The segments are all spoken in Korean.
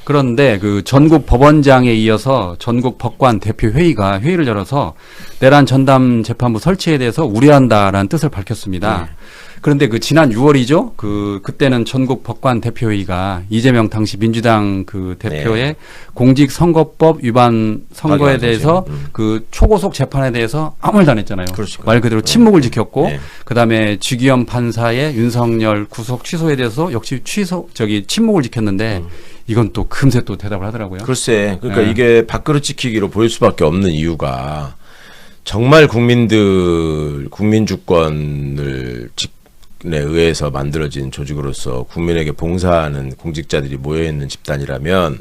그런데 그 전국 법원장에 이어서 전국 법관 대표 회의가 회의를 열어서 내란 전담 재판부 설치에 대해서 우려한다라는 뜻을 밝혔습니다. 그런데 그 지난 6월이죠. 그때는 전국 법관 대표 회의가 이재명 당시 민주당 그 대표의 공직선거법 위반 선거에 대해서 그 초고속 재판에 대해서 아무 말도 안 했잖아요. 말 그대로 침묵을 지켰고 그다음에 주기현 판사의 윤석열 구속 취소에 대해서 역시 침묵을 지켰는데 이건 또 금세 또 대답을 하더라고요. 글쎄, 그러니까 이게 밥그릇 지키기로 보일 수밖에 없는 이유가 정말 국민 주권을 에 의해서 만들어진 조직으로서 국민에게 봉사하는 공직자들이 모여있는 집단이라면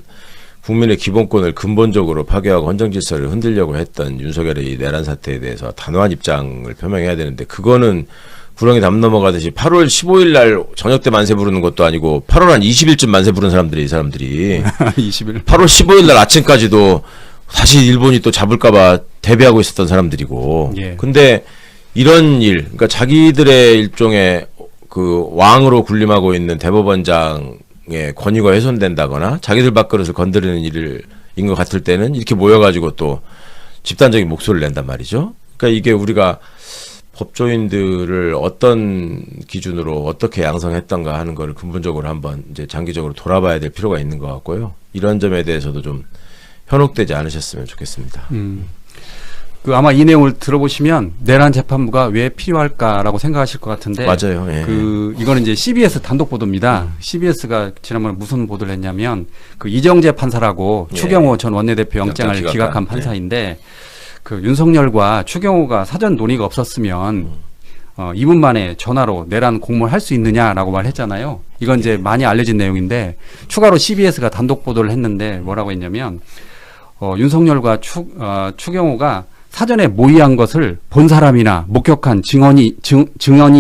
국민의 기본권을 근본적으로 파괴하고 헌정질서를 흔들려고 했던 윤석열의 이 내란 사태에 대해서 단호한 입장을 표명해야 되는데 그거는 구렁이 담 넘어가듯이 8월 15일 날 저녁 때 만세 부르는 것도 아니고 8월 한 20일쯤 만세 부른 사람들이 이 사람들이 20일. 8월 15일 날 아침까지도 다시 일본이 또 잡을까봐 대비하고 있었던 사람들이고 근데 이런 일, 그러니까 자기들의 일종의 그 왕으로 군림하고 있는 대법원장의 권위가 훼손된다거나 자기들 밥그릇을 건드리는 일인 것 같을 때는 이렇게 모여가지고 또 집단적인 목소리를 낸단 말이죠. 그러니까 이게 우리가 법조인들을 어떤 기준으로 어떻게 양성했던가 하는 걸 근본적으로 한번 이제 장기적으로 돌아봐야 될 필요가 있는 것 같고요. 이런 점에 대해서도 좀 현혹되지 않으셨으면 좋겠습니다. 그 아마 이 내용을 들어보시면 내란 재판부가 왜 필요할까라고 생각하실 것 같은데 맞아요. 예. 이거는 이제 CBS 단독 보도입니다. CBS가 지난번에 무슨 보도를 했냐면 그 이정재 판사라고 추경호 전 원내대표 영장을 기각한 판사인데 그 윤석열과 추경호가 사전 논의가 없었으면 2분 만에 전화로 내란 공모를 할 수 있느냐라고 말했잖아요. 이건 이제 많이 알려진 내용인데 추가로 CBS가 단독 보도를 했는데 뭐라고 했냐면 윤석열과 추경호가 사전에 모의한 것을 본 사람이나 목격한 증언이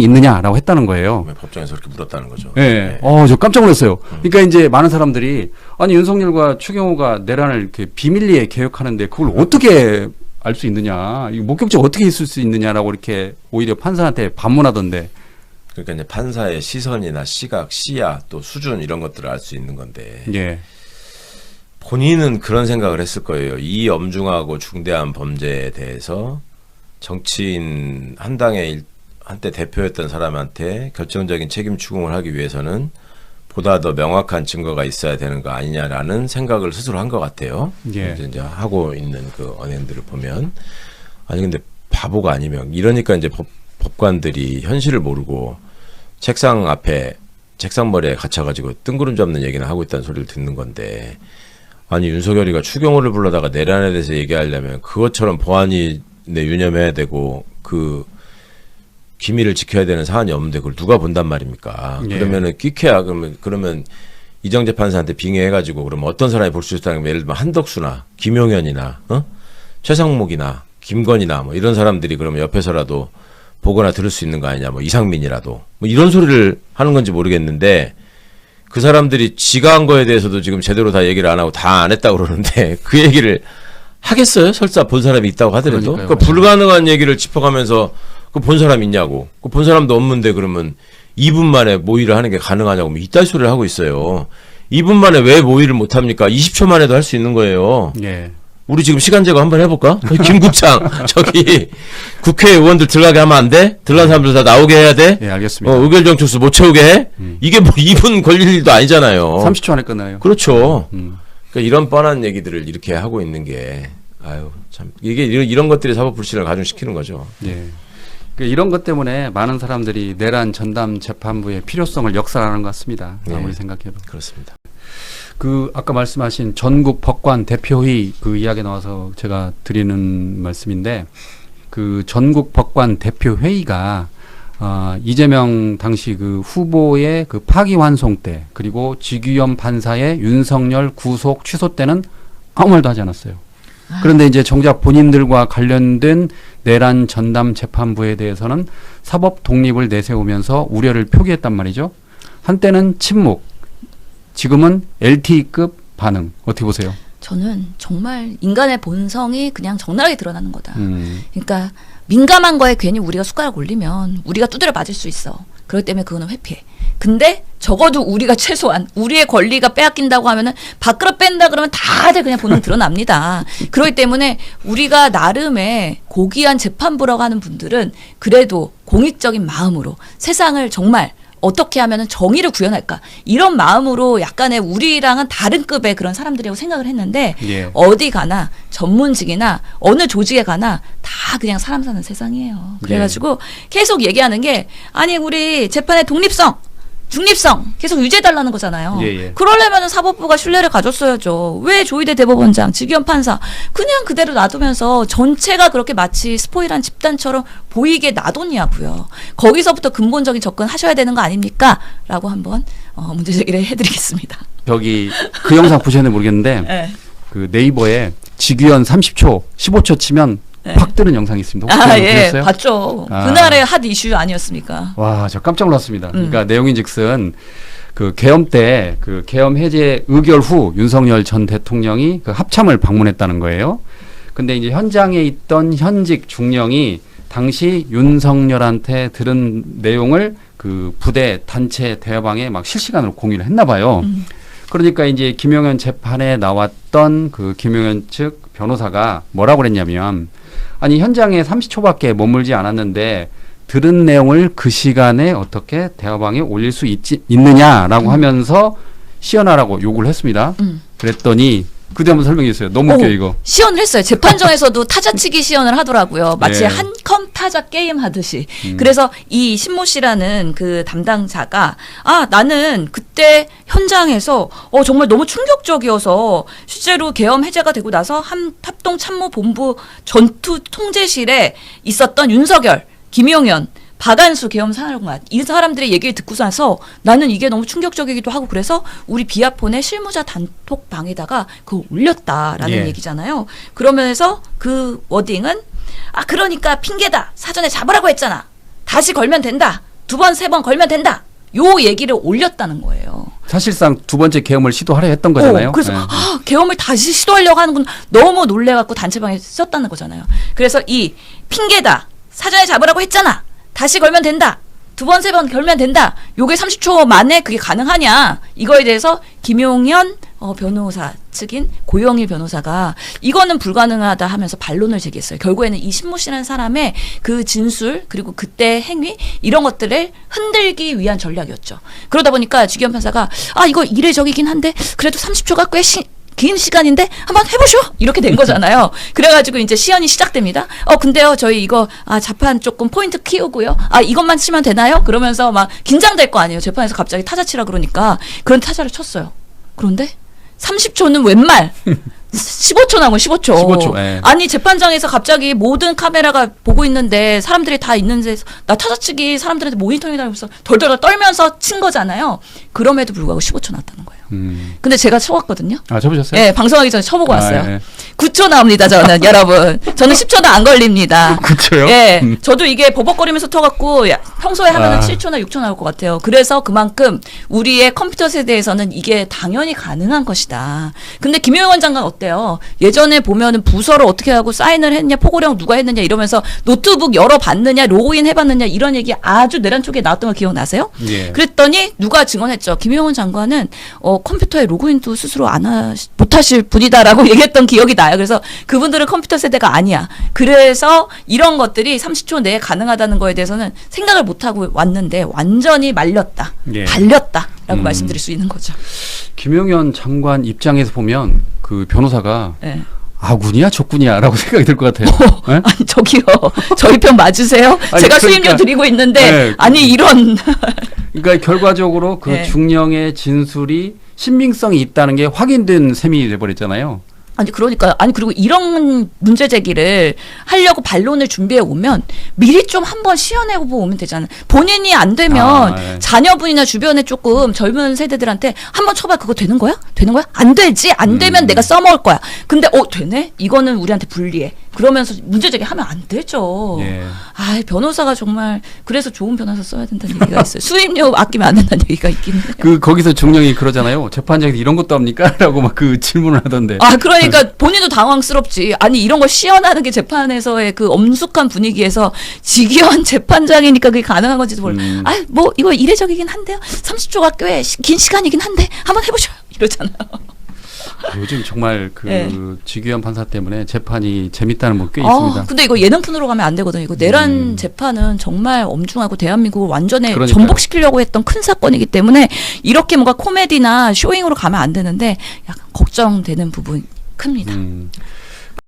있느냐라고 했다는 거예요. 법정에서 그렇게 물었다는 거죠. 네. 저 깜짝 놀랐어요. 그러니까 이제 많은 사람들이 아니 윤석열과 추경호가 내란을 이렇게 비밀리에 계획하는데 그걸 어떻게 알 수 있느냐, 이 목격자가 어떻게 있을 수 있느냐라고 이렇게 오히려 판사한테 반문하던데. 그러니까 이제 판사의 시선이나 시각, 시야, 또 수준 이런 것들을 알 수 있는 건데. 예. 본인은 그런 생각을 했을 거예요. 이 엄중하고 중대한 범죄에 대해서 정치인 한 당의 한때 대표였던 사람한테 결정적인 책임 추궁을 하기 위해서는 보다 더 명확한 증거가 있어야 되는 거 아니냐라는 생각을 스스로 한 것 같아요. 이제 하고 있는 그 언행들을 보면 아니 근데 바보가 아니면 이러니까 이제 법관들이 현실을 모르고 책상 머리에 갇혀가지고 뜬구름 잡는 얘기나 하고 있다는 소리를 듣는 건데. 아니 윤석열이가 추경호를 불러다가 내란에 대해서 얘기하려면 그것처럼 보안이 유념해야 되고 그 기밀을 지켜야 되는 사안이 없는데 그걸 누가 본단 말입니까? 그러면은 끼케야 그러면 이정재 판사한테 빙의해가지고 그러면 어떤 사람이 볼 수 있다는 게 예를 들면 한덕수나 김용현이나 최상목이나 김건희나 뭐 이런 사람들이 그러면 옆에서라도 보거나 들을 수 있는 거 아니냐? 뭐 이상민이라도 뭐 이런 소리를 하는 건지 모르겠는데. 그 사람들이 지가 한 거에 대해서도 지금 제대로 다 얘기를 안 하고 다 안 했다고 그러는데 그 얘기를 하겠어요? 설사 본 사람이 있다고 하더라도. 그러니까 불가능한 얘기를 짚어가면서 그 본 사람 있냐고. 그 본 사람도 없는데 그러면 2분 만에 모의를 하는 게 가능하냐고. 뭐 이딴 소리를 하고 있어요. 2분 만에 왜 모의를 못 합니까? 20초 만에도 할 수 있는 거예요. 우리 지금 시간 제거 한번 해볼까? 김 국장, 저기 국회의원들 들어가게 하면 안 돼? 들어간 사람들 다 나오게 해야 돼? 예, 알겠습니다. 의결정촉수 못 채우게 해? 이게 뭐 2분 걸릴 일도 아니잖아요. 30초 안에 끝나요. 그렇죠. 그러니까 이런 뻔한 얘기들을 이렇게 하고 있는 게, 아유, 참. 이게 이런 것들이 사법 불신을 가중시키는 거죠. 예. 그러니까 이런 것 때문에 많은 사람들이 내란 전담 재판부의 필요성을 역설하는 것 같습니다. 아무리 생각해도. 그렇습니다. 그 아까 말씀하신 전국 법관 대표회의 그 이야기 나와서 제가 드리는 말씀인데 그 전국 법관 대표회의가 이재명 당시 그 후보의 그 파기환송 때 그리고 지규현 판사의 윤석열 구속 취소 때는 아무 말도 하지 않았어요. 그런데 이제 정작 본인들과 관련된 내란 전담 재판부에 대해서는 사법 독립을 내세우면서 우려를 표기했단 말이죠. 한때는 침묵, 지금은 LTE급 반응. 어떻게 보세요? 저는 정말 인간의 본성이 그냥 적나라하게 드러나는 거다. 그러니까 민감한 거에 괜히 우리가 숟가락 올리면 우리가 두드려 맞을 수 있어. 그렇기 때문에 그거는 회피해. 근데 적어도 우리가 최소한 우리의 권리가 빼앗긴다고 하면은 밖으로 뺀다 그러면 다들 그냥 본능 드러납니다. 그렇기 때문에 우리가 나름의 고귀한 재판부라고 하는 분들은 그래도 공익적인 마음으로 세상을 정말 어떻게 하면은 정의를 구현할까 이런 마음으로 약간의 우리랑은 다른 급의 그런 사람들이라고 생각을 했는데 예. 어디 가나 전문직이나 어느 조직에 가나 다 그냥 사람 사는 세상이에요. 그래가지고 계속 얘기하는 게 아니 우리 재판의 독립성 중립성 계속 유지해달라는 거잖아요. 예, 예. 그러려면 사법부가 신뢰를 가졌어야죠. 왜 조희대 대법원장, 지기현 판사 그냥 그대로 놔두면서 전체가 그렇게 마치 스포일한 집단처럼 보이게 놔뒀냐고요. 거기서부터 근본적인 접근하셔야 되는 거 아닙니까? 라고 한번 문제 제기를 해드리겠습니다. 저기 그 영상 보셨는지 모르겠는데 네. 그 네이버에 직위원 30초, 15초 치면 네. 팍 뜨는 영상이 있습니다. 혹시 예, 보셨어요? 봤죠. 아. 그날의 핫 이슈 아니었습니까? 와, 저 깜짝 놀랐습니다. 그러니까 내용인즉슨 그 계엄 때 그 계엄 해제 의결 후 윤석열 전 대통령이 그 합참을 방문했다는 거예요. 근데 이제 현장에 있던 현직 중령이 당시 윤석열한테 들은 내용을 그 부대 단체 대화방에 막 실시간으로 공유를 했나 봐요. 그러니까 이제 김용현 재판에 나왔던 그 김용현 측 변호사가 뭐라고 그랬냐면 아니 현장에 30초밖에 머물지 않았는데 들은 내용을 그 시간에 어떻게 대화방에 올릴 수 있느냐라고 하면서 시연하라고 요구를 했습니다. 그랬더니 그 다음 설명해 주세요. 너무 웃겨 이거. 시연을 했어요. 재판정에서도 타자치기 시연을 하더라고요. 마치 네. 한컴 타자 게임 하듯이. 그래서 이 신모 씨라는 그 담당자가 나는 그때 현장에서 정말 너무 충격적이어서 실제로 계엄 해제가 되고 나서 합동참모본부 전투 통제실에 있었던 윤석열, 김용현, 박안수 계엄사령관 이 사람들의 얘기를 듣고 나서 나는 이게 너무 충격적이기도 하고 그래서 우리 비아폰의 실무자 단톡방에다가 그걸 올렸다라는 예. 얘기잖아요. 그러면서 그 워딩은 그러니까 핑계다. 사전에 잡으라고 했잖아. 다시 걸면 된다. 2번, 3번 걸면 된다. 요 얘기를 올렸다는 거예요. 사실상 두 번째 계엄을 시도하려 했던 거잖아요. 그래서 네. 계엄을 다시 시도하려고 하는 건 너무 놀래갖고 단체방에 썼다는 거잖아요. 그래서 이 핑계다. 사전에 잡으라고 했잖아. 다시 걸면 된다. 2번, 3번 걸면 된다. 요게 30초 만에 그게 가능하냐. 이거에 대해서 김용현 변호사 측인 고영일 변호사가 이거는 불가능하다 하면서 반론을 제기했어요. 결국에는 이 신모 씨라는 사람의 그 진술 그리고 그때 행위 이런 것들을 흔들기 위한 전략이었죠. 그러다 보니까 지기현 판사가 이거 이례적이긴 한데 그래도 30초가 꽤 긴 시간인데 한번 해보쇼 이렇게 된 거잖아요. 그래가지고 이제 시연이 시작됩니다. 근데요 저희 이거 자판 조금 포인트 키우고요. 이것만 치면 되나요? 그러면서 막 긴장될 거 아니에요. 재판에서 갑자기 타자 치라 그러니까 그런 타자를 쳤어요. 그런데 30초는 웬 말? 15초 남은 15초. 15초. 예. 아니 재판장에서 갑자기 모든 카메라가 보고 있는데 사람들이 다 있는데 나 타자치기 사람들한테 모니터링 하면서 덜덜 떨면서 친 거잖아요. 그럼에도 불구하고 15초 났다는 거예요. 근데 제가 쳐왔거든요. 쳐보셨어요? 네, 방송하기 전에 쳐보고 왔어요. 예. 9초 나옵니다, 저는. 여러분. 저는 10초도 안 걸립니다. 9초요? 예. 저도 이게 버벅거리면서 터갖고, 평소에 하면은 7초나 6초 나올 것 같아요. 그래서 그만큼 우리의 컴퓨터 세대에서는 이게 당연히 가능한 것이다. 근데 김용현 장관 어때요? 예전에 보면은 부서를 어떻게 하고 사인을 했냐, 포고령 누가 했느냐 이러면서 노트북 열어봤느냐, 로그인 해봤느냐 이런 얘기 아주 내란 쪽에 나왔던 거 기억나세요? 예. 그랬더니 누가 증언했죠. 김용현 장관은 컴퓨터에 로그인도 스스로 못하실 분이다라고 얘기했던 기억이 나요. 그래서 그분들은 컴퓨터 세대가 아니야. 그래서 이런 것들이 30초 내에 가능하다는 거에 대해서는 생각을 못하고 왔는데 완전히 말렸다. 예. 달렸다라고 말씀드릴 수 있는 거죠. 김용현 장관 입장에서 보면 그 변호사가 네. 아군이야 적군이야라고 생각이 들 것 같아요. 네? 아니 저기요. 저희 편 맞으세요? 아니, 제가 그러니까, 수임료 드리고 있는데 네. 아니 이런 그러니까 결과적으로 그 네. 중령의 진술이 신빙성이 있다는 게 확인된 셈이 돼버렸잖아요. 아니 그러니까 그리고 이런 문제 제기를 하려고 반론을 준비해 오면 미리 좀 한번 시연해 보고 오면 되잖아요. 본인이 안 되면 네. 자녀분이나 주변에 조금 젊은 세대들한테 한번 쳐봐. 그거 되는 거야? 되는 거야? 안 되지. 안 되면 내가 써먹을 거야. 근데 되네? 이거는 우리한테 불리해. 그러면서 문제 제기하면 안 되죠. 예. 아, 변호사가 정말 그래서 좋은 변호사 써야 된다는 얘기가 있어요. 수임료 아끼면 안 된다는 얘기가 있긴 해요. 그 거기서 중령이 그러잖아요. 재판장이 이런 것도 합니까? 라고 막 그 질문을 하던데. 아, 그러니까 본인도 당황스럽지. 아니, 이런 걸 시연하는 게 재판에서의 그 엄숙한 분위기에서 직위원 재판장이니까 그게 가능한 건지도 몰라. 아, 뭐 이거 이례적이긴 한데요. 30초가 꽤 긴 시간이긴 한데 한번 해보셔요. 이러잖아요. 요즘 정말 그 예. 직위원 판사 때문에 재판이 재밌다는 분 꽤 있습니다. 근데 이거 예능푼으로 가면 안 되거든요. 이거 내란 재판은 정말 엄중하고 대한민국을 완전히 그러니까요. 전복시키려고 했던 큰 사건이기 때문에 이렇게 뭔가 코미디나 쇼잉으로 가면 안 되는데 약간 걱정되는 부분 큽니다.